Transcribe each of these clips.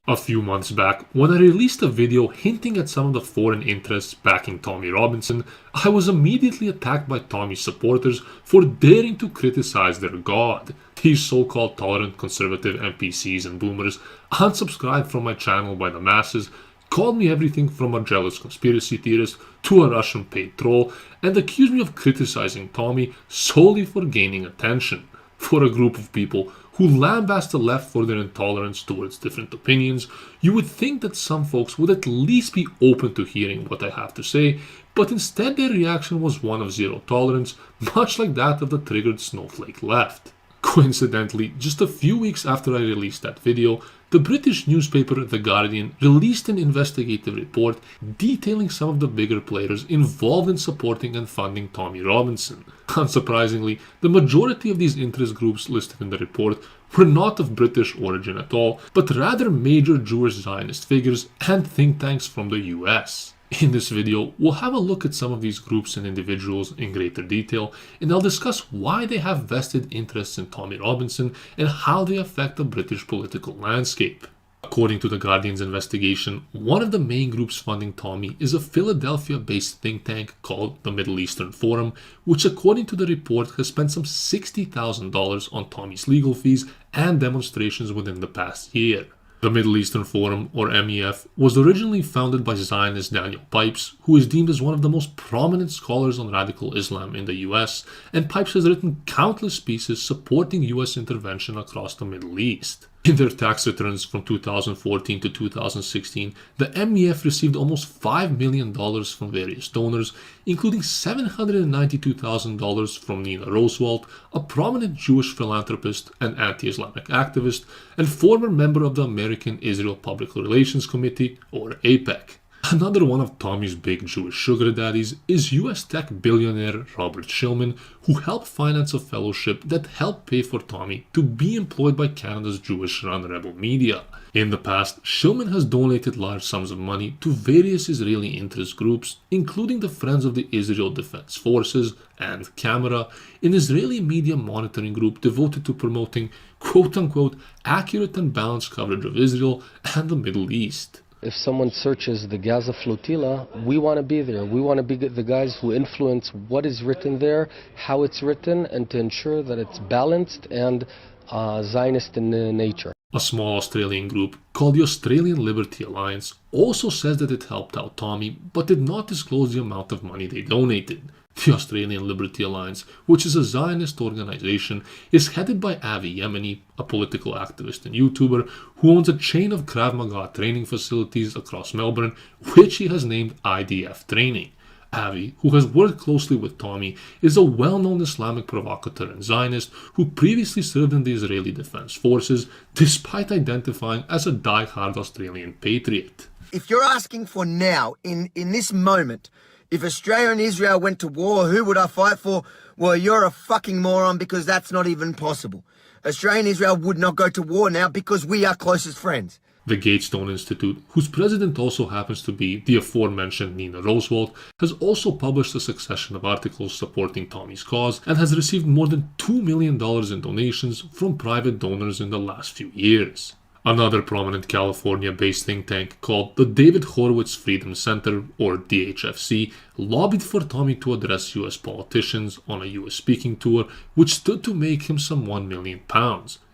A few months back, when I released a video hinting at some of the foreign interests backing Tommy Robinson, I was immediately attacked by Tommy's supporters for daring to criticize their god. These so-called tolerant conservative NPCs and boomers unsubscribed from my channel by the masses, called me everything from a jealous conspiracy theorist to a Russian paid troll, and accused me of criticizing Tommy solely for gaining attention. For a group of people who lambast the left for their intolerance towards different opinions, you would think that some folks would at least be open to hearing what I have to say, but instead their reaction was one of zero tolerance, much like that of the triggered snowflake left. Coincidentally, just a few weeks after I released that video, the British newspaper The Guardian released an investigative report detailing some of the bigger players involved in supporting and funding Tommy Robinson. Unsurprisingly, the majority of these interest groups listed in the report were not of British origin at all, but rather major Jewish Zionist figures and think tanks from the US. In this video, we'll have a look at some of these groups and individuals in greater detail, and I'll discuss why they have vested interests in Tommy Robinson and how they affect the British political landscape. According to The Guardian's investigation, one of the main groups funding Tommy is a Philadelphia-based think tank called the Middle Eastern Forum, which according to the report has spent some $60,000 on Tommy's legal fees and demonstrations within the past year. The Middle Eastern Forum, or MEF, was originally founded by Zionist Daniel Pipes, who is deemed as one of the most prominent scholars on radical Islam in the US, and Pipes has written countless pieces supporting US intervention across the Middle East. In their tax returns from 2014 to 2016, the MEF received almost $5 million from various donors, including $792,000 from Nina Roosevelt, a prominent Jewish philanthropist and anti-Islamic activist, and former member of the American-Israel Public Relations Committee, or AIPAC. Another one of Tommy's big Jewish sugar daddies is US tech billionaire Robert Shillman, who helped finance a fellowship that helped pay for Tommy to be employed by Canada's Jewish-run rebel media. In the past, Shillman has donated large sums of money to various Israeli interest groups, including the Friends of the Israel Defense Forces and Camera, an Israeli media monitoring group devoted to promoting quote-unquote accurate and balanced coverage of Israel and the Middle East. If someone searches the Gaza flotilla, we want to be there. We want to be the guys who influence what is written there, how it's written, and to ensure that it's balanced and Zionist in nature. A small Australian group called the Australian Liberty Alliance also says that it helped out Tommy, but did not disclose the amount of money they donated. The Australian Liberty Alliance, which is a Zionist organization, is headed by Avi Yemeni, a political activist and YouTuber who owns a chain of Krav Maga training facilities across Melbourne, which he has named IDF Training. Avi, who has worked closely with Tommy, is a well-known Islamic provocateur and Zionist who previously served in the Israeli Defense Forces, despite identifying as a die-hard Australian patriot. If you're asking for now, in this moment, if Australia and Israel went to war, who would I fight for? Well, you're a fucking moron, because that's not even possible. Australia and Israel would not go to war now because we are closest friends. The Gatestone Institute, whose president also happens to be the aforementioned Nina Roosevelt, has also published a succession of articles supporting Tommy's cause and has received more than $2 million in donations from private donors in the last few years. Another prominent California-based think tank called the David Horowitz Freedom Center, or DHFC, lobbied for Tommy to address US politicians on a US speaking tour, which stood to make him some £1 million.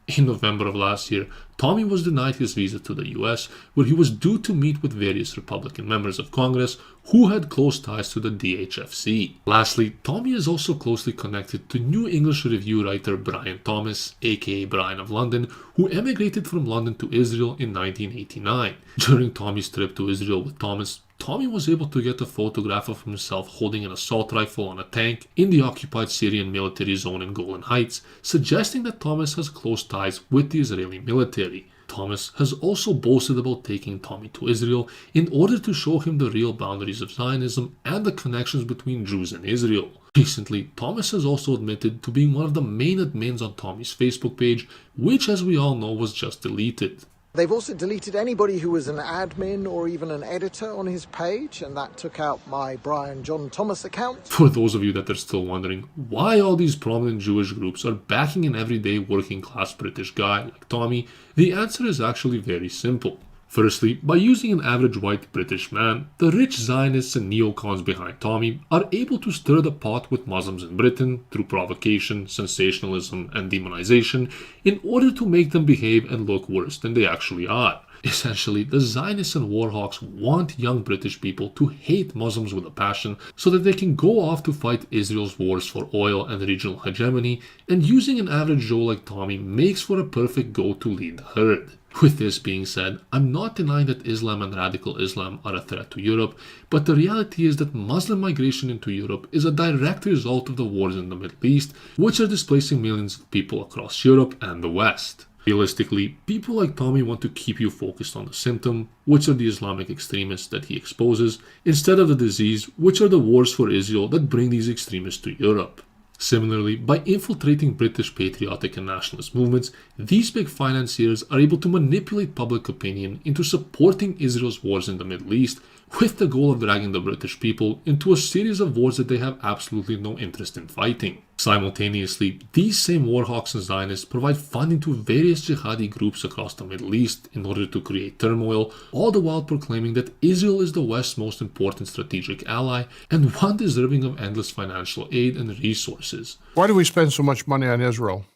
In November of last year, Tommy was denied his visa to the US, where he was due to meet with various Republican members of Congress who had close ties to the DHFC. Lastly, Tommy is also closely connected to New English Review writer Brian Thomas, aka Brian of London, who emigrated from London to Israel in 1989. During Tommy's trip to Israel with Thomas, Tommy was able to get a photograph of himself holding an assault rifle on a tank in the occupied Syrian military zone in Golan Heights, suggesting that Thomas has close ties with the Israeli military. Thomas has also boasted about taking Tommy to Israel in order to show him the real boundaries of Zionism and the connections between Jews and Israel. Recently, Thomas has also admitted to being one of the main admins on Tommy's Facebook page, which, as we all know, was just deleted. They've also deleted anybody who was an admin or even an editor on his page, and that took out my Brian John Thomas account. For those of you that are still wondering why all these prominent Jewish groups are backing an everyday working class British guy like Tommy, the answer is actually very simple. Firstly, by using an average white British man, the rich Zionists and neocons behind Tommy are able to stir the pot with Muslims in Britain through provocation, sensationalism, and demonization in order to make them behave and look worse than they actually are. Essentially, the Zionists and warhawks want young British people to hate Muslims with a passion so that they can go off to fight Israel's wars for oil and regional hegemony, and using an average Joe like Tommy makes for a perfect go to lead the herd. With this being said, I'm not denying that Islam and radical Islam are a threat to Europe, but the reality is that Muslim migration into Europe is a direct result of the wars in the Middle East, which are displacing millions of people across Europe and the West. Realistically, people like Tommy want to keep you focused on the symptom, which are the Islamic extremists that he exposes, instead of the disease, which are the wars for Israel that bring these extremists to Europe. Similarly, by infiltrating British patriotic and nationalist movements, these big financiers are able to manipulate public opinion into supporting Israel's wars in the Middle East, with the goal of dragging the British people into a series of wars that they have absolutely no interest in fighting. Simultaneously, these same warhawks and Zionists provide funding to various jihadi groups across the Middle East in order to create turmoil, all the while proclaiming that Israel is the West's most important strategic ally and one deserving of endless financial aid and resources. Why do we spend so much money on Israel?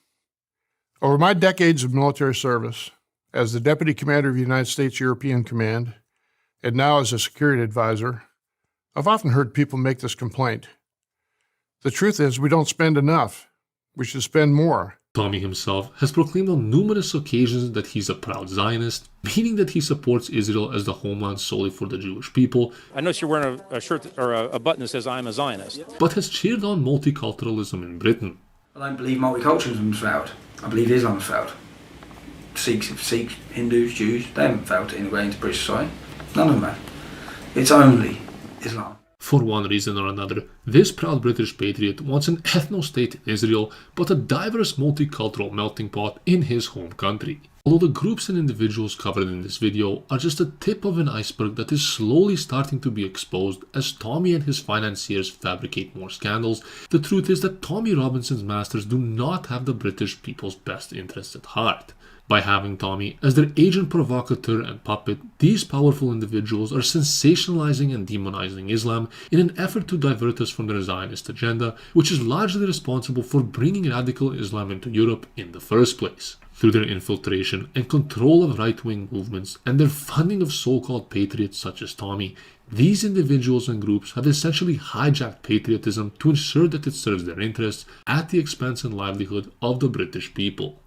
Over my decades of military service, as the Deputy Commander of the United States European Command, and now as a security advisor, I've often heard people make this complaint. The truth is, we don't spend enough. We should spend more. Tommy himself has proclaimed on numerous occasions that he's a proud Zionist, meaning that he supports Israel as the homeland solely for the Jewish people. I notice you're wearing a shirt or a button that says I'm a Zionist. But has cheered on multiculturalism in Britain. I don't believe multiculturalism's failed. I believe Islam's failed. Sikhs, Hindus, Jews, they haven't failed to integrate into British society. None of them have. It's only Islam. For one reason or another, this proud British patriot wants an ethno-state in Israel, but a diverse multicultural melting pot in his home country. Although the groups and individuals covered in this video are just the tip of an iceberg that is slowly starting to be exposed as Tommy and his financiers fabricate more scandals, the truth is that Tommy Robinson's masters do not have the British people's best interests at heart. By having Tommy as their agent provocateur and puppet, these powerful individuals are sensationalizing and demonizing Islam in an effort to divert us from their Zionist agenda, which is largely responsible for bringing radical Islam into Europe in the first place. Through their infiltration and control of right-wing movements and their funding of so-called patriots such as Tommy, these individuals and groups have essentially hijacked patriotism to ensure that it serves their interests at the expense and livelihood of the British people.